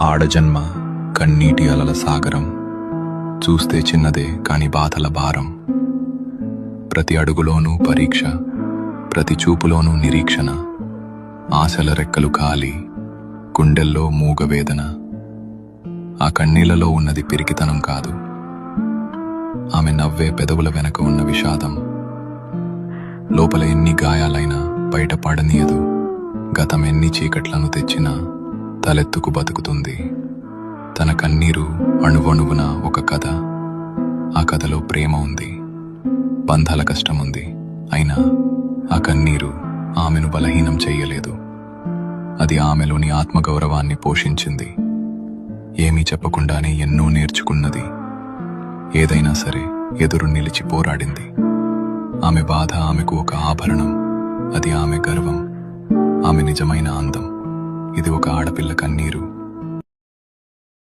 ఆడజన్మ కన్నీటి అలల సాగరం, చూస్తే చిన్నదే కాని బాధల భారం. ప్రతి అడుగులోనూ పరీక్ష, ప్రతి చూపులోనూ నిరీక్షణ. ఆశల రెక్కలు కాలి, గుండెల్లో మూగవేదన. ఆ కన్నీళ్లలో ఉన్నది పిరికితనం కాదు, ఆమె నవ్వే పెదవుల వెనక ఉన్న విషాదం. లోపల ఎన్ని గాయాలైనా బయట పడనీయదు, గతం ఎన్ని చీకట్లను తెచ్చినా తలెత్తుకు బతుకుతుంది. తన కన్నీరు అణువణువున ఒక కథ. ఆ కథలో ప్రేమ ఉంది, బంధాల కష్టముంది. అయినా ఆ కన్నీరు ఆమెను బలహీనం చెయ్యలేదు. అది ఆమెలోని ఆత్మగౌరవాన్ని పోషించింది. ఏమీ చెప్పకుండానే ఎన్నో నేర్చుకున్నది. ఏదైనా సరే ఎదురు నిలిచి పోరాడింది. ఆమె బాధ ఆమెకు ఒక ఆభరణం, అది ఆమె గర్వం, ఆమె నిజమైన అందం. ఇది ఒక ఆడపిల్ల కన్నీరు.